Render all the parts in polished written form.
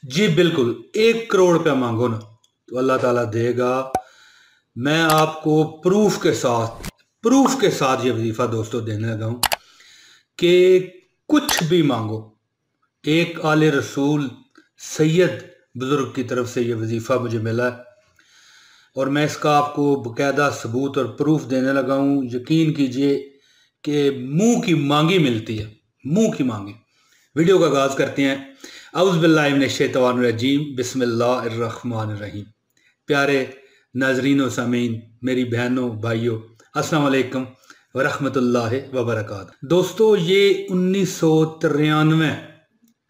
जी बिल्कुल, 1 करोड़ रुपया मांगो ना तो अल्लाह ताला देगा। मैं आपको प्रूफ के साथ ये वजीफा दोस्तों देने लगा हूं कि कुछ भी मांगो, एक आले रसूल सैयद बुजुर्ग की तरफ से ये वजीफा मुझे मिला है और मैं इसका आपको बकायदा सबूत और प्रूफ देने लगा हूं। यकीन कीजिए कि मुंह की मांगी मिलती है, मुंह की मांगी। वीडियो का आगाज करते हैं। औज़ु बिल्लाहि मिनश शैतानिर रजीम, बिस्मिल्लाहिर रहमानिर रहीम। प्यारे नाज़रीन व सामीन, मेरी बहनों भाइयों, अस्सलाम वालेकुम व रहमतुल्लाहि व बरकातहू। दोस्तों ये 1993,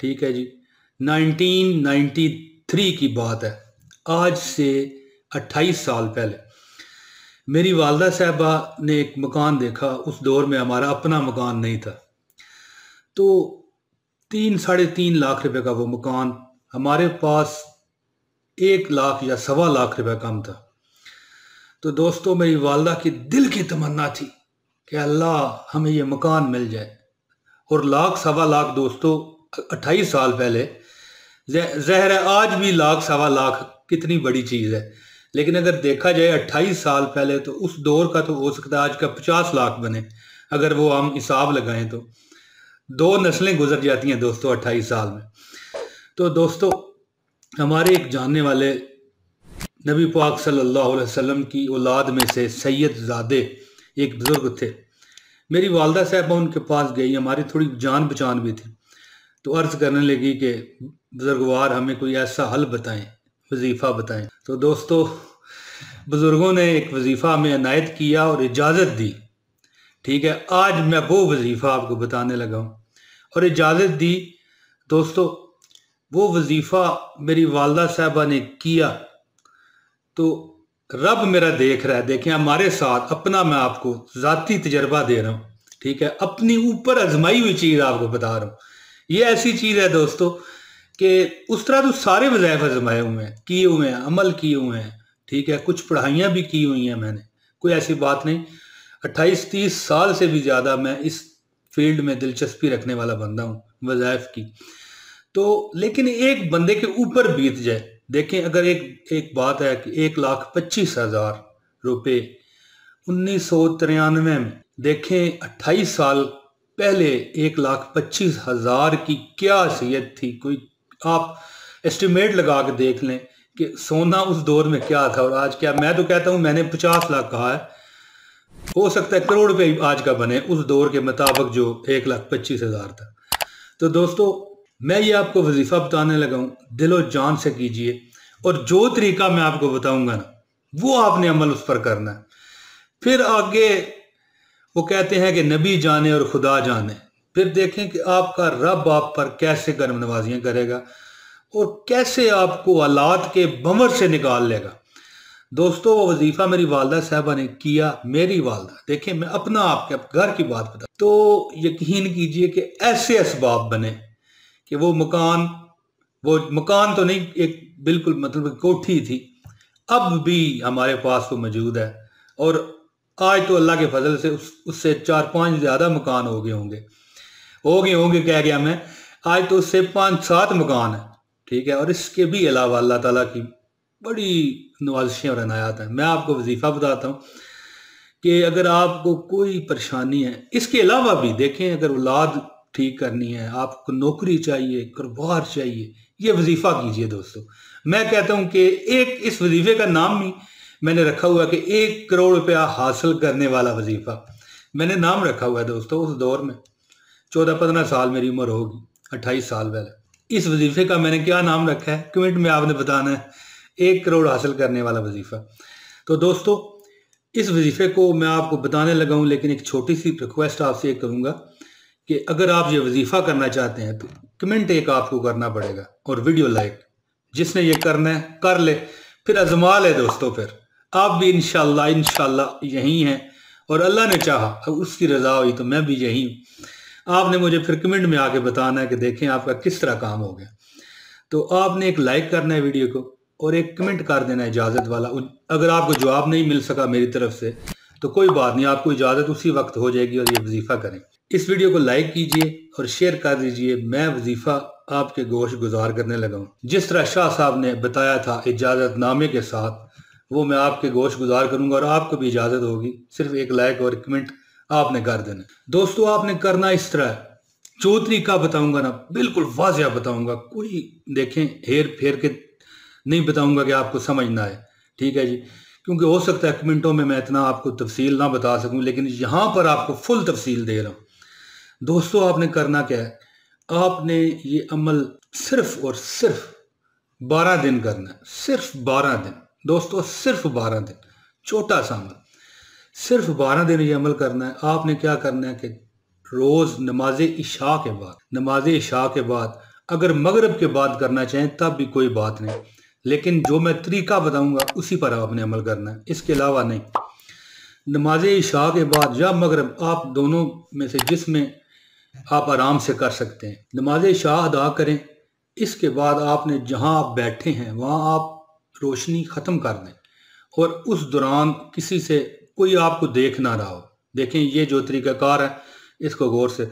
ठीक है जी, 1993 की बात है। आज से 28 साल पहले मेरी वालदा साहबा ने एक मकान देखा। उस दौर में हमारा अपना मकान नहीं था, तो 3-3.5 लाख रुपए का वो मकान, हमारे पास 1 लाख या 1.25 लाख रुपए कम था। तो दोस्तों मेरी वालदा की दिल की तमन्ना थी कि अल्लाह हमें ये मकान मिल जाए। और 1-1.25 लाख दोस्तों 28 साल पहले, ज़ाहिर है आज भी 1-1.25 लाख कितनी बड़ी चीज़ है, लेकिन अगर देखा जाए 28 साल पहले तो उस दौर का तो हो सकता है आज का 50 लाख बने, अगर वो हम हिसाब लगाएं तो 2 नस्लें गुजर जाती हैं दोस्तों 28 साल में। तो दोस्तों हमारे एक जानने वाले नबी पाक सल्लल्लाहु अलैहि वसल्लम की औलाद में से सैयद ज़ादे एक बुज़ुर्ग थे। मेरी वालदा साहबा उनके पास गई, हमारी थोड़ी जान पहचान भी थी, तो अर्ज़ करने लगी कि बुजुर्गवार हमें कोई ऐसा हल बताएं, वजीफ़ा बताएं। तो दोस्तों बुजुर्गों ने एक वजीफ़ा हमें अनायत किया और इजाज़त दी, ठीक है। आज मैं वो वजीफ़ा आपको बताने लगा हूँ और इजाज़त दी। दोस्तों वो वजीफ़ा मेरी वालदा साहबा ने किया तो रब मेरा देख रहा है। देखें हमारे साथ अपना, मैं आपको ज़ाती तजर्बा दे रहा हूँ, ठीक है, अपनी ऊपर आजमाई हुई चीज़ आपको बता रहा हूँ। ये ऐसी चीज़ है दोस्तों कि उस तरह तो सारे वज़ाइफ आजमाए हुए हैं, किए हुए हैं, अमल किए हुए हैं, ठीक है, कुछ पढ़ाइयाँ भी की हुई हैं मैंने, कोई ऐसी बात नहीं। 28-30 साल से भी ज़्यादा मैं इस फील्ड में दिलचस्पी रखने वाला बंदा हूँ वज़ाइफ की। तो लेकिन एक बंदे के ऊपर बीत जाए, देखें अगर एक बात है कि 1,25,000 रुपये 1993 में, देखें 28 साल पहले 1,25,000 की क्या हैसियत थी। कोई आप एस्टिमेट लगा के देख लें कि सोना उस दौर में क्या था और आज क्या। मैं तो कहता हूँ, मैंने 50 लाख कहा है, हो सकता है करोड़ रुपये आज का बने उस दौर के मुताबिक जो 1,25,000 था। तो दोस्तों मैं ये आपको वजीफा बताने लगा हूँ, दिलो जान से कीजिए और जो तरीका मैं आपको बताऊंगा ना वो आपने अमल उस पर करना है। फिर आगे वो कहते हैं कि नबी जाने और खुदा जाने, फिर देखें कि आपका रब आप पर कैसे करम नवाजियां करेगा और कैसे आपको औलाद के बमर से निकाल लेगा। दोस्तों वो वजीफा मेरी वालदा साहबा ने किया। मेरी वालदा, देखें मैं अपना आपके घर की बात बता, तो यकीन कीजिए कि ऐसे असबाब बने कि वो मकान तो नहीं, एक बिल्कुल मतलब कोठी थी, अब भी हमारे पास वो मौजूद है। और आज तो अल्लाह के फजल से उससे 4-5 ज़्यादा मकान हो गए होंगे कह गया मैं, आज तो उससे 5-7 मकान है, ठीक है। और इसके भी अलावा अल्लाह ताला की बड़ी नवाज़िशें और इनायत हैं। मैं आपको वजीफ़ा बताता हूँ कि अगर आपको कोई परेशानी है, इसके अलावा भी देखें, अगर औलाद ठीक करनी है, आपको नौकरी चाहिए, कारोबार चाहिए, ये वजीफ़ा कीजिए दोस्तों। मैं कहता हूँ कि एक इस वजीफे का नाम ही मैंने रखा हुआ कि 1 करोड़ रुपया हासिल करने वाला वजीफा मैंने नाम रखा हुआ है दोस्तों। उस दौर में 14-15 साल मेरी उम्र होगी, 28 साल पहले। इस वजीफे का मैंने क्या नाम रखा है कमेंट में आपने बताना है, 1 करोड़ हासिल करने वाला वजीफा। तो दोस्तों इस वजीफे को मैं आपको बताने लगा हूँ, लेकिन एक छोटी सी रिक्वेस्ट आपसे एक करूँगा कि अगर आप ये वजीफा करना चाहते हैं तो कमेंट एक आपको करना पड़ेगा और वीडियो लाइक। जिसने ये करना है कर ले, फिर आजमा ले दोस्तों। फिर आप भी इंशाल्लाह यही हैं और अल्लाह ने चाहा, उसकी रजा हुई तो मैं भी यही हूँ। आपने मुझे फिर कमेंट में आके बताना है कि देखें आपका किस तरह काम हो गया। तो आपने एक लाइक करना है वीडियो को और एक कमेंट कर देना है इजाज़त वाला। अगर आपको जवाब नहीं मिल सका मेरी तरफ से तो कोई बात नहीं, आपको इजाज़त उसी वक्त हो जाएगी और ये वजीफ़ा करें। इस वीडियो को लाइक कीजिए और शेयर कर दीजिए। मैं वजीफा आपके गोश गुजार करने लगा हूँ। जिस तरह शाह साहब ने बताया था इजाज़त नामे के साथ, वो मैं आपके गोश गुजार करूंगा और आपको भी इजाज़त होगी। सिर्फ एक लाइक और कमेंट आपने कर देना। दोस्तों आपने करना इस तरह, जो तरीका बताऊंगा ना बिल्कुल वाज़िया बताऊंगा, कोई देखें हेर फेर के नहीं बताऊंगा कि आपको समझ ना आए, ठीक है जी। क्योंकि हो सकता है कमेंटों में मैं इतना आपको तफसील ना बता सकूं, लेकिन यहाँ पर आपको फुल तफसील दे रहा हूँ। दोस्तों आपने करना क्या है, आपने ये अमल सिर्फ और सिर्फ 12 दिन करना है। सिर्फ 12 दिन दोस्तों, सिर्फ 12 दिन, छोटा सा अमल, सिर्फ 12 दिन ये अमल करना है। आपने क्या करना है कि रोज नमाज इशा के बाद अगर मगरिब के बाद करना चाहें तब भी कोई बात नहीं, लेकिन जो मैं तरीका बताऊंगा उसी पर आपने अमल करना है, इसके अलावा नहीं। नमाज इशा के बाद या मगरिब, आप दोनों में से जिसमें आप आराम से कर सकते हैं, नमाज इशा अदा करें। इसके बाद आपने जहां आप बैठे हैं वहां आप रोशनी ख़त्म कर दें और उस दौरान किसी से कोई आपको देख ना रहा हो। देखें ये जो तरीक़ाकार है इसको गौर से,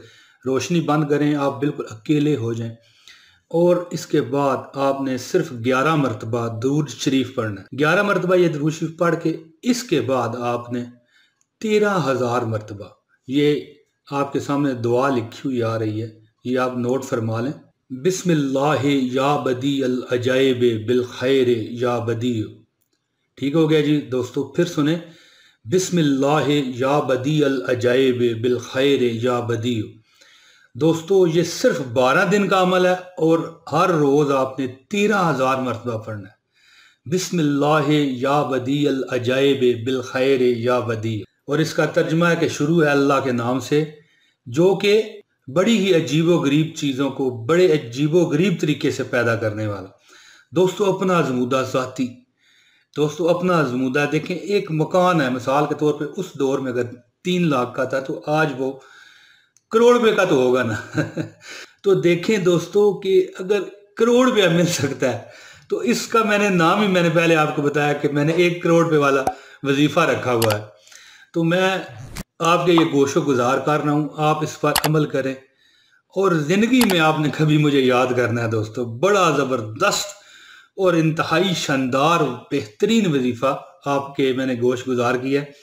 रोशनी बंद करें, आप बिल्कुल अकेले हो जाएं और इसके बाद आपने सिर्फ 11 मरतबा दुरूद शरीफ पढ़ना है। 11 मरतबा ये दुरूद शरीफ पढ़ के इसके बाद आपने 13,000 मरतबा, ये आपके सामने दुआ लिखी हुई आ रही है, ये आप नोट फरमा लें। बिस्मिल्लाह या बदी अल अजाइब बिल खैर या बदी। ठीक हो गया जी दोस्तों, फिर सुने, बिस्मिल्लाह या बदी अल अजाइब बिल खैर या बदी। दोस्तों ये सिर्फ 12 दिन का अमल है और हर रोज आपने 13,000 मरतबा पढ़ना है। बिस्मिल्लाह या बदी अल अजाइब बिल खैर या बदी। और इसका तर्जुमा है कि शुरू है अल्लाह के नाम से, जो कि बड़ी ही अजीबो गरीब चीज़ों को बड़े अजीबो गरीब तरीके से पैदा करने वाला। दोस्तों अपना आजमूदा ज़ाती, दोस्तों अपना आजमूदा, देखें एक मकान है मिसाल के तौर पे, उस दौर में अगर 3 लाख का था तो आज वो करोड़ रुपए का तो होगा ना तो देखें दोस्तों कि अगर करोड़ रुपया मिल सकता है तो इसका मैंने पहले आपको बताया कि मैंने 1 करोड़ रुपए वाला वजीफा रखा हुआ है। तो मैं आपके ये गोशो गुजार कर रहा हूँ, आप इस पर अमल करें और ज़िंदगी में आपने कभी मुझे याद करना है दोस्तों। बड़ा ज़बरदस्त और इंतहाई शानदार बेहतरीन वजीफ़ा आपके मैंने गोश गुजार किया है।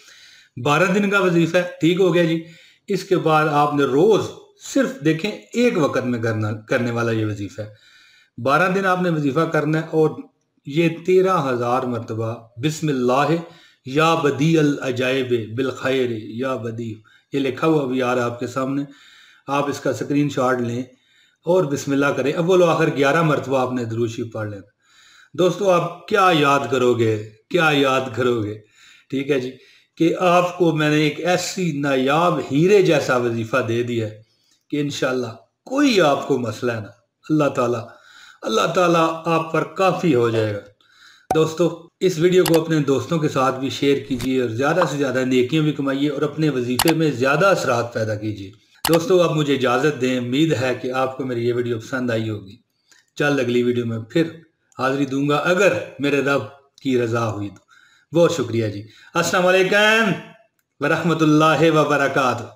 12 दिन का वजीफ़ा है, ठीक हो गया जी। इसके बाद आपने रोज़ सिर्फ देखें एक वक़्त में करने वाला ये वजीफ़ा है। 12 दिन आपने वजीफ़ा करना है और ये 13,000 मरतबा बिस्मिल्लाह या बदी अल अजाइब बिल खैर या बदी, ये लिखा हुआ भी आ रहा है आपके सामने, आप इसका स्क्रीनशॉट लें और बिस्मिल्लाह करें। अव्वल आखिर 11 मरतबा आपने दुरूद शरीफ पढ़ लेना। दोस्तों आप क्या याद करोगे, ठीक है जी, कि आपको मैंने एक ऐसी नायाब हीरे जैसा वजीफा दे दिया है कि इंशाल्लाह कोई आपको मसला है ना, अल्लाह ताला आप पर काफ़ी हो जाएगा। दोस्तों इस वीडियो को अपने दोस्तों के साथ भी शेयर कीजिए और ज़्यादा से ज़्यादा नेकियां भी कमाइए और अपने वजीफे में ज़्यादा असरात पैदा कीजिए। दोस्तों अब मुझे इजाज़त दें, उम्मीद है कि आपको मेरी ये वीडियो पसंद आई होगी। चल अगली वीडियो में फिर हाज़िरी दूंगा अगर मेरे रब की रज़ा हुई तो। बहुत शुक्रिया जी। अस्सलाम वालेकुम व रहमतुल्लाहि व बरकातहू।